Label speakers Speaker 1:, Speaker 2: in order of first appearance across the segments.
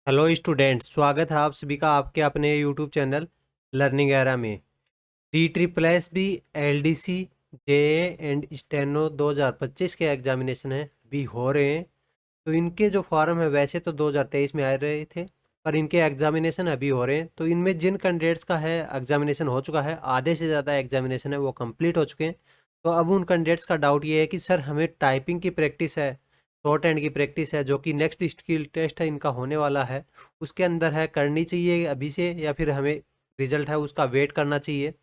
Speaker 1: Hello student, स्वागत है आप सभी का आपके अपने यूट्यूब चैनल लर्निंग एरा में। D triple S B L D C J and steno 2025 के एग्जामिनेशन हैं अभी हो रहे हैं। तो इनके जो फॉर्म है वैसे तो 2023 में आ रहे थे, पर इनके एग्जामिनेशन अभी हो रहे हैं। तो इनमें जिन कैंडिडेट्स का है एग्जामिनेशन हो चुका है, आधे से ज़्यादा एग्जामिनेशन है वो कंप्लीट हो चुके हैं। तो अब उन कैंडिडेट्स का डाउट ये है कि सर हमें टाइपिंग की प्रैक्टिस है, शॉर्ट हैंड की प्रैक्टिस है, जो कि नेक्स्ट स्किल टेस्ट है इनका होने वाला है, उसके अंदर है करनी चाहिए अभी से, या फिर हमें रिजल्ट है उसका वेट करना चाहिए।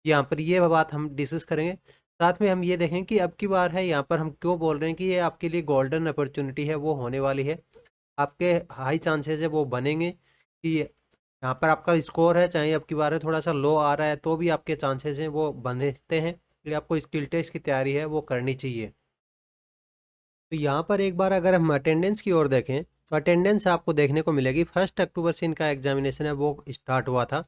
Speaker 1: यहाँ पर ये बात हम डिस्कस करेंगे। साथ में हम ये देखें कि अब की बार है यहाँ पर हम क्यों बोल रहे हैं कि ये आपके लिए गोल्डन अपॉर्चुनिटी है वो होने वाली है। आपके हाई चांसेस है वो बनेंगे कि यहाँ पर आपका स्कोर है, चाहे अब की बार है थोड़ा सा लो आ रहा है तो भी आपके चांसेस हैं वो बनते हैं कि आपको स्किल टेस्ट की तैयारी है वो करनी चाहिए। तो यहाँ पर एक बार अगर हम अटेंडेंस की ओर देखें तो अटेंडेंस आपको देखने को मिलेगी 1 अक्टूबर से इनका एग्जामिनेशन है वो स्टार्ट हुआ था।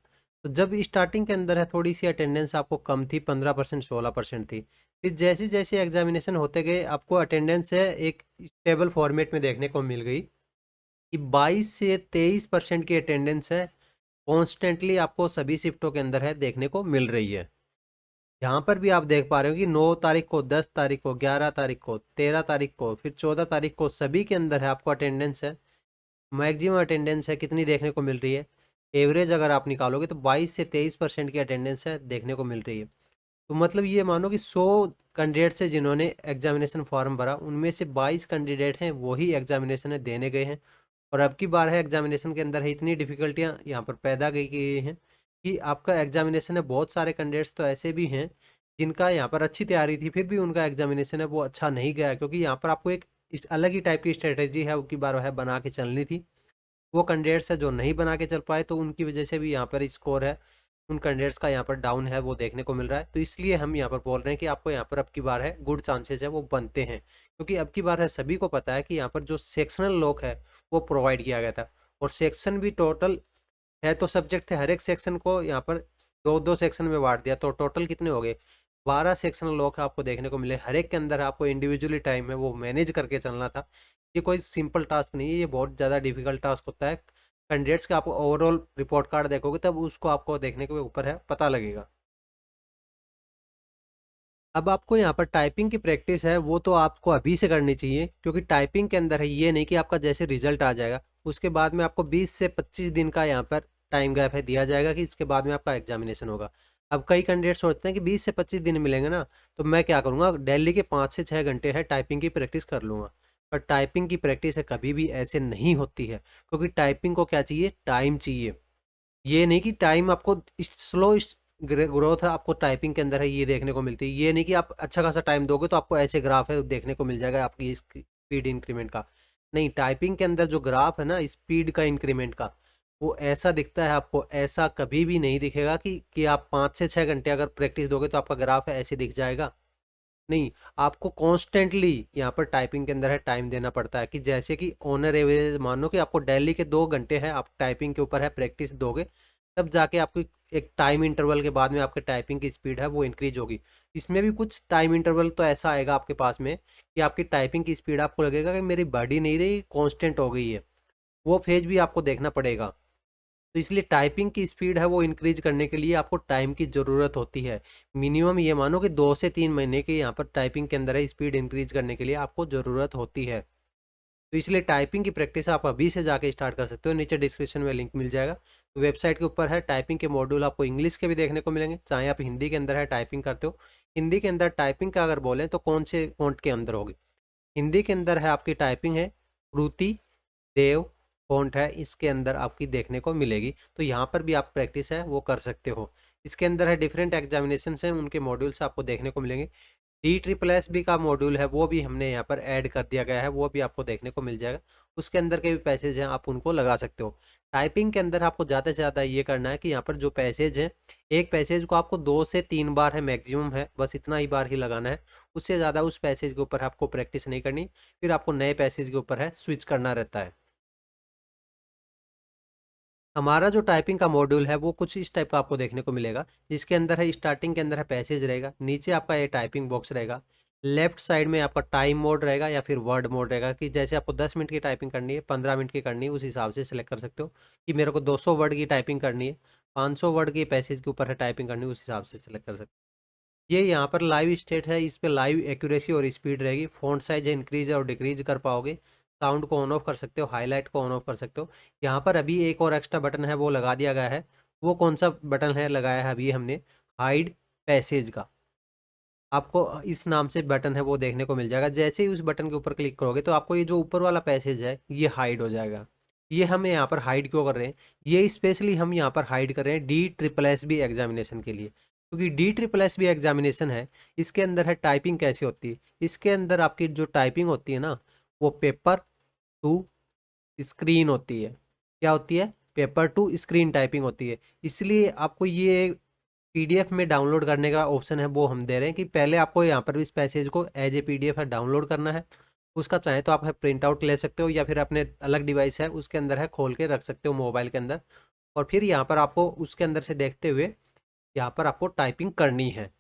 Speaker 1: तो जब स्टार्टिंग के अंदर है थोड़ी सी अटेंडेंस आपको कम थी, 15% 16% थी। फिर जैसे जैसे एग्जामिनेशन होते गए आपको अटेंडेंस है एक स्टेबल फॉर्मेट में देखने को मिल गई कि 22 से 23% की अटेंडेंस है कॉन्स्टेंटली आपको सभी शिफ्टों के अंदर है देखने को मिल रही है। यहाँ पर भी आप देख पा रहे हो कि 9 तारीख को, 10 तारीख को, 11 तारीख को, 13 तारीख को, फिर 14 तारीख को सभी के अंदर है आपको अटेंडेंस है। मैक्सिमम अटेंडेंस है कितनी देखने को मिल रही है, एवरेज अगर आप निकालोगे तो 22 से 23% की अटेंडेंस है देखने को मिल रही है। तो मतलब ये मानो कि 100 कैंडिडेट से जिन्होंने एग्जामिनेशन फॉर्म भरा उनमें से 22 कैंडिडेट हैं वही एग्जामिनेशन है देने गए हैं। और अब की बार है एग्जामिनेशन के अंदर है इतनी डिफिकल्टियाँ यहाँ पर पैदा गई हैं कि आपका एग्जामिनेशन है, बहुत सारे कैंडिडेट्स तो ऐसे भी हैं जिनका यहाँ पर अच्छी तैयारी थी फिर भी उनका एग्जामिनेशन है वो अच्छा नहीं गया, क्योंकि यहाँ पर आपको एक इस अलग ही टाइप की स्ट्रेटेजी है वो की बार है बना के चलनी थी। वो कैंडिडेट्स है जो नहीं बना के चल पाए तो उनकी वजह से भी यहाँ पर स्कोर है उन कैंडिडेट्स का यहाँ पर डाउन है वो देखने को मिल रहा है। तो इसलिए हम यहाँ पर बोल रहे हैं कि आपको यहाँ पर अब की बार है गुड चांसेस है वो बनते हैं, क्योंकि अब की बार है सभी को पता है कि यहाँ पर जो सेक्शनल लॉक है वो प्रोवाइड किया गया था। और सेक्शन भी टोटल है तो सब्जेक्ट थे, हर एक सेक्शन को यहाँ पर दो दो सेक्शन में बांट दिया, तो टोटल कितने हो गए, 12 सेक्शनल लॉक आपको देखने को मिले। हर एक के अंदर आपको इंडिविजुअली टाइम है वो मैनेज करके चलना था। ये कोई सिंपल टास्क नहीं है, ये बहुत ज़्यादा डिफिकल्ट टास्क होता है। कैंडिडेट्स का आप ओवरऑल रिपोर्ट कार्ड देखोगे तब उसको आपको देखने के ऊपर है पता लगेगा। अब आपको यहाँ पर टाइपिंग की प्रैक्टिस है वो तो आपको अभी से करनी चाहिए, क्योंकि टाइपिंग के अंदर है ये नहीं कि आपका जैसे रिजल्ट आ जाएगा उसके बाद में आपको 20 से 25 दिन का यहाँ पर टाइम गैप है दिया जाएगा कि इसके बाद में आपका एग्जामिनेशन होगा। अब कई कैंडिडेट सोचते हैं कि 20 से 25 दिन मिलेंगे ना, तो मैं क्या करूँगा, डेली के 5 से 6 घंटे है टाइपिंग की प्रैक्टिस कर लूँगा। पर टाइपिंग की प्रैक्टिस है कभी भी ऐसे नहीं होती है, क्योंकि टाइपिंग को क्या चाहिए, टाइम चाहिए। ये नहीं कि टाइम आपको स्लो ग्रोथ है आपको टाइपिंग के अंदर है ये देखने को मिलती है। ये नहीं कि आप अच्छा खासा टाइम दोगे तो आपको ऐसे ग्राफ है देखने को मिल जाएगा आपकी स्पीड इंक्रीमेंट का। नहीं, टाइपिंग के अंदर जो ग्राफ है ना स्पीड का इंक्रीमेंट का, वो ऐसा दिखता है आपको, ऐसा कभी भी नहीं दिखेगा कि आप 5 से 6 घंटे अगर प्रैक्टिस दोगे तो आपका ग्राफ है ऐसे दिख जाएगा। नहीं, आपको कॉन्स्टेंटली यहाँ पर टाइपिंग के अंदर है टाइम देना पड़ता है। कि जैसे कि ऑनर एवरेज मानो कि आपको डेली के 2 घंटे है आप टाइपिंग के ऊपर है प्रैक्टिस दोगे, तब जाके आपको एक टाइम इंटरवल के बाद में आपके टाइपिंग की स्पीड है वो इंक्रीज होगी। इसमें भी कुछ टाइम इंटरवल तो ऐसा आएगा आपके पास में कि आपकी टाइपिंग की स्पीड आपको लगेगा कि मेरी बढ़ी नहीं रही, कांस्टेंट हो गई है। वो फेज भी आपको देखना पड़ेगा। तो इसलिए टाइपिंग की स्पीड है वो इंक्रीज करने के लिए आपको टाइम की ज़रूरत होती है। मिनिमम ये मानो कि 2 से 3 महीने के यहाँ पर टाइपिंग के अंदर है स्पीड इंक्रीज करने के लिए आपको ज़रूरत होती है। तो इसलिए टाइपिंग की प्रैक्टिस आप अभी से जाके स्टार्ट कर सकते हो, नीचे डिस्क्रिप्शन में लिंक मिल जाएगा। तो वेबसाइट के ऊपर है टाइपिंग के मॉड्यूल आपको इंग्लिश के भी देखने को मिलेंगे, चाहे आप हिंदी के अंदर है टाइपिंग करते हो। हिंदी के अंदर टाइपिंग का अगर बोलें तो कौन से फॉन्ट के अंदर होगी, हिंदी के अंदर है आपकी टाइपिंग है श्रुति देव फॉन्ट है, इसके अंदर आपकी देखने को मिलेगी। तो यहाँ पर भी आप प्रैक्टिस है वो कर सकते हो। इसके अंदर है डिफरेंट एग्जामिनेशन हैं उनके मॉड्यूल्स आपको देखने को मिलेंगे। डी ट्रिपल एस बी का मॉड्यूल है वो भी हमने यहाँ पर ऐड कर दिया गया है, वो भी आपको देखने को मिल जाएगा। उसके अंदर के भी पैसेज हैं आप उनको लगा सकते हो। टाइपिंग के अंदर आपको ज़्यादा से ज़्यादा ये करना है कि यहाँ पर जो पैसेज हैं, एक पैसेज को आपको 2 से 3 बार है मैक्सिमम है, बस इतना ही बार ही लगाना है। उससे ज़्यादा उस पैसेज के ऊपर आपको प्रैक्टिस नहीं करनी, फिर आपको नए पैसेज के ऊपर है स्विच करना रहता है। हमारा जो टाइपिंग का मॉड्यूल है वो कुछ इस टाइप का आपको देखने को मिलेगा, जिसके अंदर है स्टार्टिंग के अंदर है पैसेज रहेगा, नीचे आपका ये टाइपिंग बॉक्स रहेगा, लेफ्ट साइड में आपका टाइम मोड रहेगा या फिर वर्ड मोड रहेगा, कि जैसे आपको 10 मिनट की टाइपिंग करनी है, 15 मिनट की करनी है, उस हिसाब से सिलेक्ट कर सकते हो। कि मेरे को 200 वर्ड की टाइपिंग करनी है, 500 वर्ड की पैसेज के ऊपर है टाइपिंग करनी है, उस हिसाब से सिलेक्ट कर सकते हो। ये यहाँ पर लाइव स्टेट है, इस पर लाइव एक्यूरेसी और स्पीड रहेगी। फ़ॉन्ट साइज इंक्रीज और डिक्रीज कर पाओगे। साउंड को ऑन ऑफ कर सकते हो, हाईलाइट को ऑन ऑफ कर सकते हो। यहाँ पर अभी एक और एक्स्ट्रा बटन है वो लगा दिया गया है। वो कौन सा बटन है लगाया है अभी हमने, हाइड पैसेज का। आपको इस नाम से बटन है वो देखने को मिल जाएगा। जैसे ही उस बटन के ऊपर क्लिक करोगे तो आपको ये जो ऊपर वाला पैसेज है ये हाइड हो जाएगा। ये हम यहाँ पर हाइड क्यों कर रहे हैं, ये स्पेशली हम यहाँ पर हाइड कर रहे हैं DSSS एग्जामिनेशन के लिए। क्योंकि DSSS एग्जामिनेशन है, इसके अंदर है टाइपिंग कैसी होती है। इसके अंदर आपकी जो टाइपिंग होती है ना, वो पेपर टू स्क्रीन होती है। क्या होती है, पेपर टू स्क्रीन टाइपिंग होती है। इसलिए आपको ये पीडीएफ में डाउनलोड करने का ऑप्शन है वो हम दे रहे हैं, कि पहले आपको यहाँ पर भी इस पैसेज को एज ए पीडीएफ है डाउनलोड करना है। उसका चाहे तो आप प्रिंट आउट ले सकते हो, या फिर अपने अलग डिवाइस है उसके अंदर है खोल के रख सकते हो मोबाइल के अंदर। और फिर यहाँ पर आपको उसके अंदर से देखते हुए यहाँ पर आपको टाइपिंग करनी है।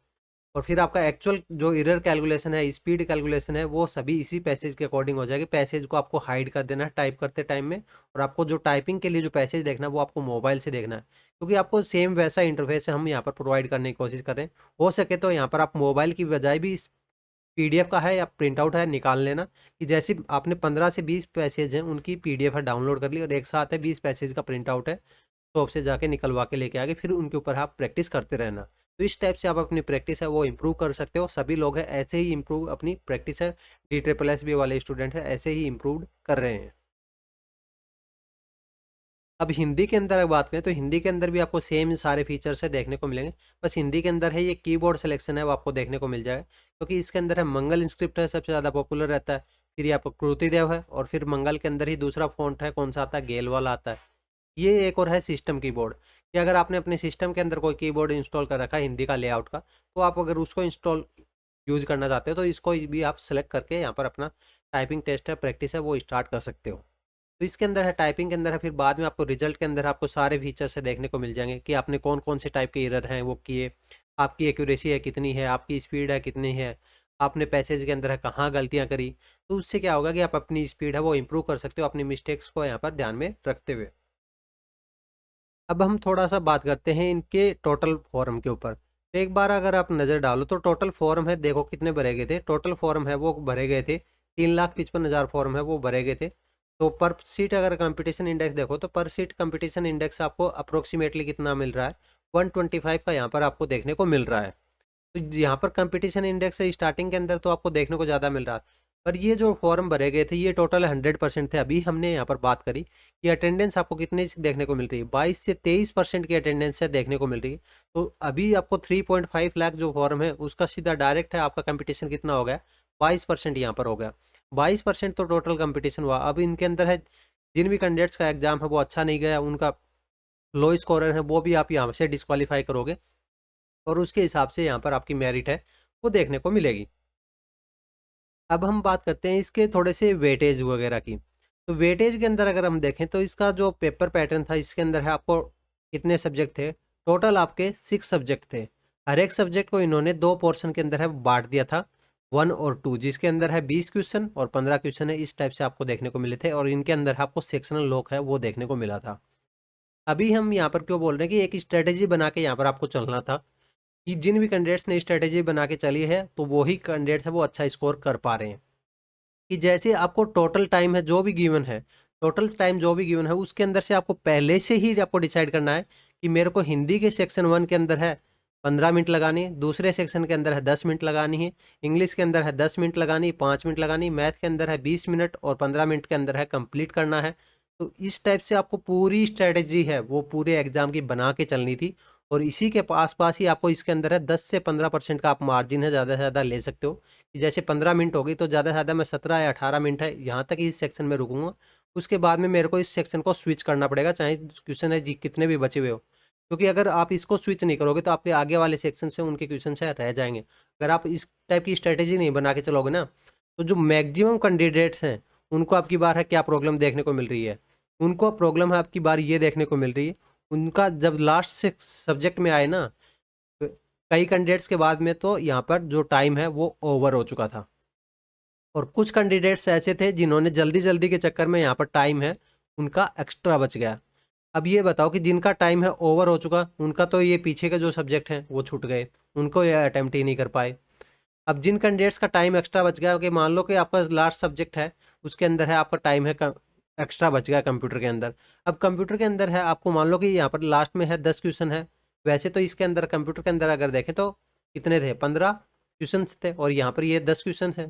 Speaker 1: और फिर आपका एक्चुअल जो एरर कैलकुलेशन है, स्पीड कैलकुलेशन है, वो सभी इसी पैसेज के अकॉर्डिंग हो जाएगी। पैसेज को आपको हाइड कर देना है टाइप करते टाइम में। और आपको जो टाइपिंग के लिए जो पैसेज देखना है वो आपको मोबाइल से देखना है, क्योंकि आपको सेम वैसा इंटरफेस हम यहाँ पर प्रोवाइड करने की कोशिश कर रहे हैं। हो सके तो यहाँ पर आप मोबाइल की बजाय भी पीडीएफ का है या प्रिंट आउट है निकाल लेना, कि जैसे आपने 15 से 20 पैसेज हैं उनकी पीडीएफ है डाउनलोड कर ली, और एक साथ है 20 पैसेज का प्रिंट आउट है, शॉप से जाके निकलवा के लेके आगे, फिर उनके ऊपर आप प्रैक्टिस करते रहना। तो इस टाइप से आप अपनी प्रैक्टिस है वो इम्प्रूव कर सकते हो। सभी लोग हैं ऐसे ही इम्प्रूव अपनी प्रैक्टिस है, DSSS वाले स्टूडेंट है ऐसे ही इम्प्रूव कर रहे हैं। अब हिंदी के अंदर अगर बात करें तो हिंदी के अंदर भी आपको सेम सारे फीचर्स है देखने को मिलेंगे। बस हिंदी के अंदर है ये कीबोर्ड सिलेक्शन है वो आपको देखने को मिल जाएगा, क्योंकि इसके अंदर है मंगल इंस्क्रिप्ट है सबसे ज़्यादा पॉपुलर रहता है। फिर ये आपको कृतिदेव है, और फिर मंगल के अंदर ही दूसरा फॉन्ट है कौन सा आता है, गेल वाला आता है। ये एक और है सिस्टम कीबोर्ड, कि अगर आपने अपने सिस्टम के अंदर कोई कीबोर्ड इंस्टॉल कर रखा है हिंदी का लेआउट का, तो आप अगर उसको इंस्टॉल यूज करना चाहते हो तो इसको भी आप सेलेक्ट करके यहाँ पर अपना टाइपिंग टेस्ट है प्रैक्टिस है वो स्टार्ट कर सकते हो। तो इसके अंदर है टाइपिंग के अंदर है, फिर बाद में आपको रिजल्ट के अंदर आपको सारे फीचर्स से देखने को मिल जाएंगे, कि आपने कौन कौन से टाइप के एरर हैं वो किए, आपकी एक्यूरेसी है कितनी है, आपकी स्पीड है कितनी है, आपने पैसेज के अंदर है कहाँ गलतियाँ करी। तो उससे क्या होगा कि आप अपनी स्पीड है वो इम्प्रूव कर सकते हो अपनी मिस्टेक्स को यहाँ पर ध्यान में रखते हुए। अब हम थोड़ा सा बात करते हैं इनके टोटल फॉर्म के ऊपर। तो एक बार अगर आप नज़र डालो तो टोटल फॉर्म है देखो कितने भरे गए थे। टोटल फॉर्म है वो भरे गए थे 3,55,000 फॉर्म है वो भरे गए थे। तो पर सीट अगर कंपटीशन इंडेक्स देखो तो पर सीट कंपटीशन इंडेक्स आपको अप्रोक्सीमेटली कितना मिल रहा है, 125 का यहाँ पर आपको देखने को मिल रहा है। तो यहाँ पर कंपटीशन इंडेक्स है स्टार्टिंग के अंदर तो आपको देखने को ज़्यादा मिल रहा है। पर ये जो फॉर्म भरे गए थे ये टोटल 100% थे। अभी हमने यहाँ पर बात करी कि अटेंडेंस आपको कितने देखने को मिल रही है, 22 से 23% की अटेंडेंस है देखने को मिल रही है। तो अभी आपको 3.5 लाख जो फॉर्म है उसका सीधा डायरेक्ट है आपका कंपटीशन कितना हो गया, 22% यहाँ पर हो गया। 22% तो टोटल कंपटीशन हुआ। अब इनके अंदर है जिन भी कैंडिडेट्स का एग्जाम है वो अच्छा नहीं गया, उनका लो स्कोरर है वो भी आप यहाँ से डिस्क्वालीफाई करोगे, और उसके हिसाब से यहाँ पर आपकी मेरिट है वो देखने को मिलेगी। अब हम बात करते हैं इसके थोड़े से वेटेज वगैरह की। तो वेटेज के अंदर अगर हम देखें तो इसका जो पेपर पैटर्न था इसके अंदर है आपको कितने सब्जेक्ट थे, टोटल आपके 6 सब्जेक्ट थे। हर एक सब्जेक्ट को इन्होंने 2 पोर्शन के अंदर है बांट दिया था, 1 और 2, जिसके अंदर है 20 क्वेश्चन और 15 क्वेश्चन है। इस टाइप से आपको देखने को मिले थे, और इनके अंदर आपको सेक्शनल लॉक है वो देखने को मिला था। अभी हम यहाँ पर क्यों बोल रहे हैं कि एक स्ट्रेटेजी बना के यहाँ पर आपको चलना था, कि जिन भी कैंडिडेट्स ने स्ट्रेटेजी बना के चली है तो वही कैंडिडेट्स है वो अच्छा स्कोर कर पा रहे हैं। कि जैसे आपको टोटल टाइम है जो भी गिवन है, टोटल टाइम जो भी गिवन है उसके अंदर से आपको पहले से ही आपको डिसाइड करना है कि मेरे को हिंदी के सेक्शन 1 के अंदर है 15 मिनट लगानी है, दूसरे सेक्शन के अंदर है 10 मिनट लगानी है, इंग्लिश के अंदर है 10 मिनट लगानी है, 5 मिनट लगानी है, मैथ के अंदर है 20 मिनट और 15 मिनट के अंदर है कंप्लीट करना है। तो इस टाइप से आपको पूरी स्ट्रेटेजी है वो पूरे एग्जाम की बना के चलनी थी, और इसी के पास पास ही आपको इसके अंदर है 10 से 15% का आप मार्जिन है ज़्यादा से ज़्यादा ले सकते हो। कि जैसे 15 मिनट होगी तो ज़्यादा से ज़्यादा मैं 17 या 18 मिनट है यहाँ तक इस सेक्शन में रुकूंगा। उसके बाद में मेरे को इस सेक्शन को स्विच करना पड़ेगा चाहे क्वेश्चन है जी कितने भी बचे हुए हो, क्योंकि अगर आप इसको स्विच नहीं करोगे तो आपके आगे वाले सेक्शन से उनके क्वेश्चन से रह जाएंगे। अगर आप इस टाइप की स्ट्रेटेजी नहीं बना के चलोगे ना, तो जो मैक्सिमम कैंडिडेट्स हैं उनको आपकी बार है क्या प्रॉब्लम देखने को मिल रही है, उनको प्रॉब्लम है आपकी बार ये देखने को मिल रही है, उनका जब लास्ट से सब्जेक्ट में आए ना कई कैंडिडेट्स के बाद में तो यहाँ पर जो टाइम है वो ओवर हो चुका था, और कुछ कैंडिडेट्स ऐसे थे जिन्होंने जल्दी जल्दी के चक्कर में यहाँ पर टाइम है उनका एक्स्ट्रा बच गया। अब ये बताओ कि जिनका टाइम है ओवर हो चुका, उनका तो ये पीछे के जो सब्जेक्ट हैं वो छूट गए, उनको ये अटेम्प्ट ही नहीं कर पाए। अब जिन कैंडिडेट्स का टाइम एक्स्ट्रा बच गया, कि मान लो कि आपका लास्ट सब्जेक्ट है, उसके अंदर है आपका टाइम है एक्स्ट्रा बच गया कंप्यूटर के अंदर। अब कंप्यूटर के अंदर है आपको, मान लो कि यहाँ पर लास्ट में है 10 क्वेश्चन है। वैसे तो इसके अंदर कंप्यूटर के अंदर अगर देखें तो कितने थे, 15 क्वेश्चन थे, और यहाँ पर ये 10 क्वेश्चन है।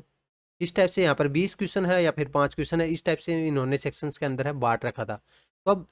Speaker 1: इस टाइप से यहाँ पर 20 क्वेश्चन है या फिर 5 क्वेश्चन है, इस टाइप से इन्होंने सेक्शंस के अंदर है बांट रखा था। तो अब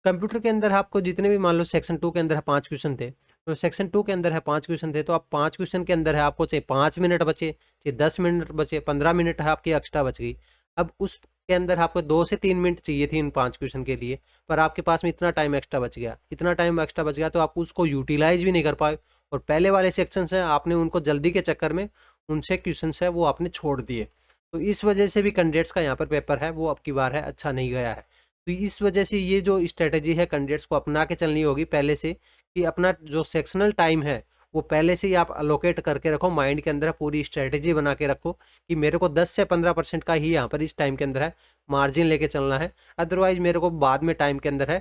Speaker 1: कंप्यूटर के अंदर आपको जितने भी, मान लो सेक्शन 2 के अंदर है 5 क्वेश्चन थे, तो सेक्शन 2 के अंदर है 5 क्वेश्चन थे, तो आप 5 क्वेश्चन के अंदर है आपको चाहे 5 मिनट बचे, चाहे 10 मिनट बचे, 15 मिनट है आपकी एक्स्ट्रा बच गई। अब उसके अंदर आपको 2 से 3 मिनट चाहिए थी इन 5 क्वेश्चन के लिए, पर आपके पास में इतना टाइम एक्स्ट्रा बच गया, इतना टाइम एक्स्ट्रा बच गया तो आप उसको यूटिलाइज भी नहीं कर पाए, और पहले वाले सेक्शन है आपने उनको जल्दी के चक्कर में उनसे क्वेश्चन है वो आपने छोड़ दिए। तो इस वजह से भी कैंडिडेट्स का यहाँ पर पेपर है वो अब की बार है अच्छा नहीं गया है। तो इस वजह से ये जो स्ट्रेटेजी है कैंडिडेट्स को अपना के चलनी होगी पहले से, कि अपना जो सेक्शनल टाइम है वो पहले से ही आप अलोकेट करके रखो माइंड के अंदर, पूरी स्ट्रेटेजी बना के रखो कि मेरे को 10 से 15% का ही यहाँ पर इस टाइम के अंदर है मार्जिन लेके चलना है, अदरवाइज मेरे को बाद में टाइम के अंदर है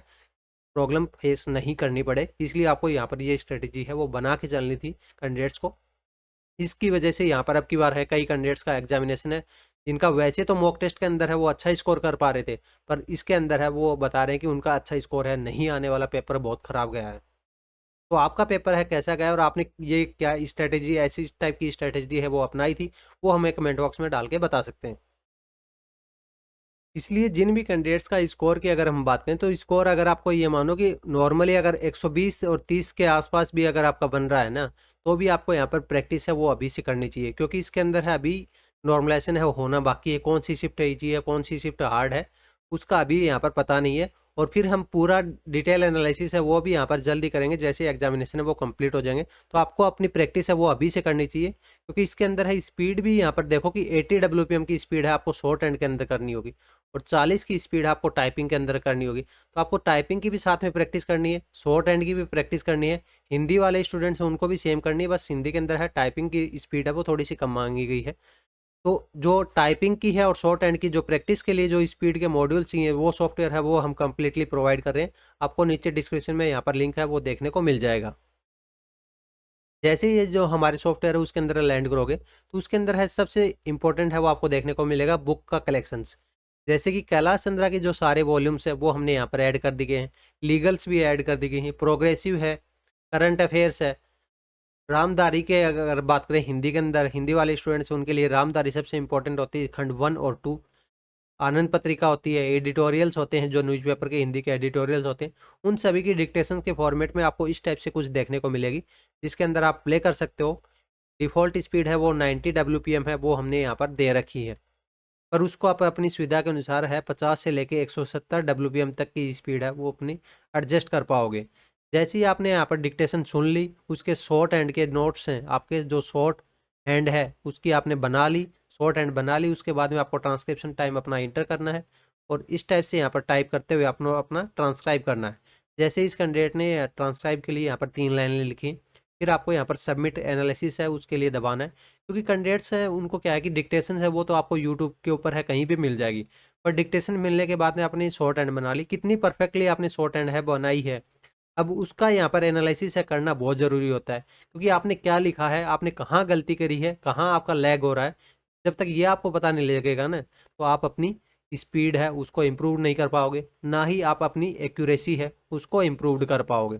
Speaker 1: प्रॉब्लम फेस नहीं करनी पड़े। इसलिए आपको यहाँ पर ये स्ट्रेटेजी है वो बना के चलनी थी कैंडिडेट्स को। इसकी वजह से यहाँ पर अब की बार है कई कैंडिडेट्स का एग्जामिनेशन है जिनका वैसे तो मॉक टेस्ट के अंदर है वो अच्छा स्कोर कर पा रहे थे, पर इसके अंदर है वो बता रहे हैं कि उनका अच्छा स्कोर है नहीं आने वाला, पेपर बहुत खराब गया है। तो आपका पेपर है कैसा गया, और आपने ये क्या स्ट्रेटेजी, ऐसी टाइप की स्ट्रेटेजी है वो अपनाई थी, वो हमें कमेंट बॉक्स में डाल के बता सकते हैं। इसलिए जिन भी कैंडिडेट्स का स्कोर की अगर हम बात करें, तो स्कोर अगर आपको ये मानो कि नॉर्मली अगर 120 और 30 के आसपास भी अगर आपका बन रहा है ना, तो भी आपको यहाँ पर प्रैक्टिस है वो अभी से करनी चाहिए, क्योंकि इसके अंदर है अभी नॉर्मलाइजेशन है वो होना बाकी है। कौन सी शिफ्ट ईजी है, कौन सी शिफ्ट हार्ड है, उसका अभी यहाँ पर पता नहीं है। और फिर हम पूरा डिटेल एनालिसिस है वो भी यहाँ पर जल्दी करेंगे, जैसे एग्जामिनेशन है वो कंप्लीट हो जाएंगे। तो आपको अपनी प्रैक्टिस है वो अभी से करनी चाहिए, क्योंकि इसके अंदर है स्पीड भी यहाँ पर देखो कि 80 WPM की स्पीड है आपको शॉर्ट हैंड के अंदर करनी होगी, और 40 की स्पीड आपको टाइपिंग के अंदर करनी होगी। तो आपको टाइपिंग की भी साथ में प्रैक्टिस करनी है, शॉर्ट हैंड की भी प्रैक्टिस करनी है। हिंदी वाले स्टूडेंट्स हैं उनको भी सेम करनी है, बस हिंदी के अंदर है टाइपिंग की स्पीड है वो थोड़ी सी कम मांगी गई है। तो जो टाइपिंग की है और शॉर्ट हैंड की जो प्रैक्टिस के लिए जो स्पीड के मॉड्यूल चाहिए वो सॉफ्टवेयर है वो हम कंप्लीटली प्रोवाइड कर रहे हैं। आपको नीचे डिस्क्रिप्शन में यहाँ पर लिंक है वो देखने को मिल जाएगा। जैसे ये जो हमारे सॉफ्टवेयर है उसके अंदर लैंड करोगे, तो उसके अंदर है सबसे इंपॉर्टेंट है वो आपको देखने को मिलेगा बुक का कलेक्शंस। जैसे कि कैलाश चंद्रा के जो सारे वॉल्यूम्स है वो हमने यहाँ पर ऐड कर दिए हैं, लीगल्स भी ऐड कर दी गई हैं, प्रोग्रेसिव है, करंट अफेयर्स है, रामधारी के अगर बात करें हिंदी के अंदर, हिंदी वाले स्टूडेंट्स उनके लिए रामधारी सबसे इंपॉर्टेंट होती है, खंड 1 और 2। आनंद पत्रिका होती है, एडिटोरियल्स होते हैं जो न्यूज़पेपर के हिंदी के एडिटोरियल्स होते हैं, उन सभी की डिक्टेशन के फॉर्मेट में आपको इस टाइप से कुछ देखने को मिलेगी, जिसके अंदर आप प्ले कर सकते हो। डिफ़ॉल्ट स्पीड है वो 90 WPM है वो हमने यहाँ पर दे रखी है, पर उसको आप अपनी सुविधा के अनुसार है 50 से लेके 170 WPM तक की स्पीड है वो अपनी एडजस्ट कर पाओगे। जैसे ही आपने यहाँ पर डिक्टेशन सुन ली, उसके शॉर्ट हैंड के नोट्स हैं आपके, जो शॉर्ट हैंड है उसकी आपने बना ली, शॉर्ट हैंड बना ली, उसके बाद में आपको ट्रांसक्रिप्शन टाइम अपना इंटर करना है, और इस टाइप से यहाँ पर टाइप करते हुए आपको अपना ट्रांसक्राइब करना है। जैसे इस कैंडिडेट ने ट्रांसक्राइब के लिए यहाँ पर 3 लाइनें लिखी, फिर आपको यहाँ पर सबमिट एनालिसिस है उसके लिए दबाना है, क्योंकि कैंडिडेट्स है उनको क्या है कि डिक्टेशन है वो तो आपको यूट्यूब के ऊपर है कहीं भी मिल जाएगी, पर डिक्टेशन मिलने के बाद में आपने शॉर्ट हैंड बना ली, कितनी परफेक्टली आपने शॉर्ट हैंड है बनाई है, अब उसका यहाँ पर एनालिसिस है करना बहुत ज़रूरी होता है, क्योंकि आपने क्या लिखा है, आपने कहाँ गलती करी है, कहाँ आपका लैग हो रहा है। जब तक ये आपको पता नहीं लगेगा ना, तो आप अपनी स्पीड है उसको इम्प्रूव नहीं कर पाओगे, ना ही आप अपनी एक्यूरेसी है उसको इम्प्रूव कर पाओगे।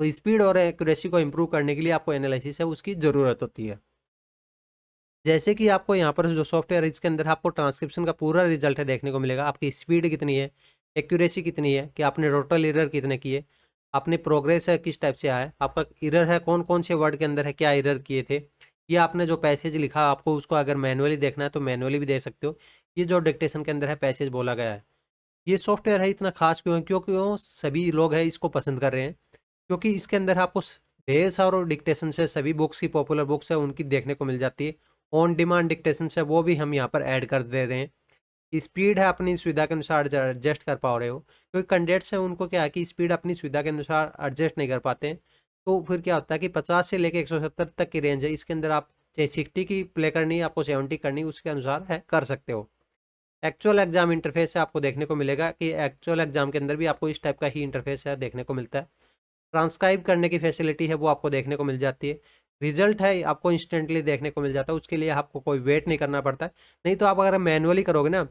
Speaker 1: तो स्पीड और एक्यूरेसी को इम्प्रूव करने के लिए आपको एनालिसिस है उसकी ज़रूरत होती है। जैसे कि आपको यहाँ पर जो सॉफ्टवेयर है इसके अंदर आपको ट्रांसक्रिप्शन का पूरा रिजल्ट है देखने को मिलेगा, आपकी स्पीड कितनी है, एक्यूरेसी कितनी है, कि आपने टोटल एरर कितने किए, आपने प्रोग्रेस है किस टाइप से आया, आपका एरर है कौन कौन से वर्ड के अंदर है क्या एरर किए थे, ये आपने जो पैसेज लिखा आपको उसको अगर मैनुअली देखना है तो मैनुअली भी दे सकते हो। ये जो डिक्टेशन के अंदर है पैसेज बोला गया है, ये सॉफ्टवेयर है इतना खास क्यों है, क्योंकि सभी लोग हैं इसको पसंद कर रहे हैं, क्योंकि इसके अंदर आपको ढेर सारों डिक्टेशन से सभी बुक्स की पॉपुलर बुक्स है उनकी देखने को मिल जाती है। ऑन डिमांड डिक्टेशन है वो भी हम यहाँ पर ऐड कर दे रहे हैं। स्पीड है अपनी सुविधा के अनुसार एडजस्ट कर पा रहे हो, क्योंकि कैंडिडेट्स हैं उनको क्या है कि स्पीड अपनी सुविधा के अनुसार एडजस्ट नहीं कर पाते हैं, तो फिर क्या होता है कि 50 से लेके 170 तक की रेंज है, इसके अंदर आप चाहे 60 की प्ले करनी है, आपको 70 करनी, उसके अनुसार है कर सकते हो। एक्चुअल एग्जाम इंटरफेस से आपको देखने को मिलेगा कि एक्चुअल एग्जाम के अंदर भी आपको इस टाइप का ही इंटरफेस है देखने को मिलता है। ट्रांसक्राइब करने की फैसिलिटी है वो आपको देखने को मिल जाती है। रिजल्ट है आपको इंस्टेंटली देखने को मिल जाता है, उसके लिए आपको कोई वेट नहीं करना पड़ता है। नहीं तो आप अगर मैनुअली करोगे ना,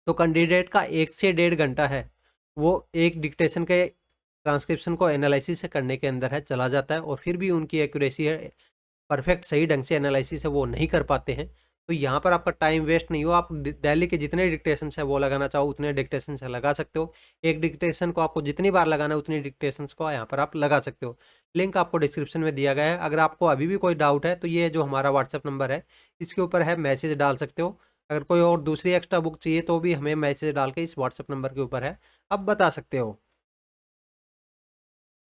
Speaker 1: तो कैंडिडेट का 1 से 1.5 घंटा है वो एक डिक्टेशन के ट्रांसक्रिप्शन को एनालिसिस करने के अंदर है चला जाता है, और फिर भी उनकी एक्यूरेसी है परफेक्ट सही ढंग से एनालिसिस है वो नहीं कर पाते हैं। तो यहाँ पर आपका टाइम वेस्ट नहीं हो, आप डेली के जितने डिक्टेशन है वो लगाना चाहो उतने डिक्टेशन से लगा सकते हो। एक डिक्टेशन को आपको जितनी बार लगाना है उतनी डिक्टेशन को यहाँ पर आप लगा सकते हो। लिंक आपको डिस्क्रिप्शन में दिया गया है। अगर आपको अभी भी कोई डाउट है तो ये जो हमारा व्हाट्सएप नंबर है इसके ऊपर है, मैसेज डाल सकते हो। अगर कोई और दूसरी एक्स्ट्रा बुक चाहिए तो भी हमें मैसेज डाल के इस व्हाट्सएप नंबर के ऊपर है, आप बता सकते हो।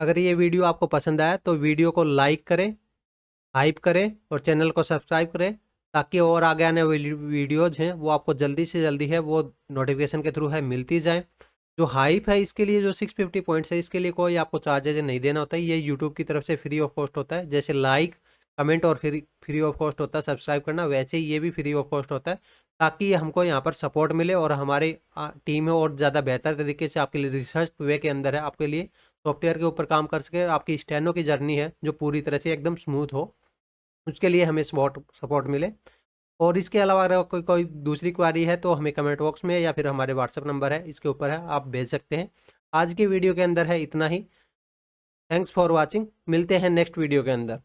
Speaker 1: अगर ये वीडियो आपको पसंद आया तो वीडियो को लाइक करें, हाइप करें और चैनल को सब्सक्राइब करें, ताकि और आगे आने वाली वीडियोज़ हैं वो आपको जल्दी से जल्दी है वो नोटिफिकेशन के थ्रू है मिलती जाए। जो हाइप है इसके लिए जो 650 पॉइंट्स है इसके लिए कोई आपको चार्जेज नहीं देना होता है, ये यूट्यूब की तरफ से फ्री ऑफ कॉस्ट होता है। जैसे लाइक कमेंट और फ्री ऑफ कॉस्ट होता है सब्सक्राइब करना, वैसे ही ये भी फ्री ऑफ कॉस्ट होता है, ताकि हमको यहाँ पर सपोर्ट मिले और हमारी टीम है और ज़्यादा बेहतर तरीके से आपके लिए रिसर्च वे के अंदर है आपके लिए सॉफ्टवेयर के ऊपर काम कर सके, आपकी स्टेनो की जर्नी है जो पूरी तरह से एकदम स्मूथ हो, उसके लिए हमें सपोर्ट सपोर्ट मिले। और इसके अलावा अगर कोई कोई दूसरी क्वारी है तो हमें कमेंट बॉक्स में या फिर हमारे व्हाट्सएप नंबर है इसके ऊपर है आप भेज सकते हैं। आज की वीडियो के अंदर है इतना ही। थैंक्स फॉर वॉचिंग, मिलते हैं नेक्स्ट वीडियो के अंदर।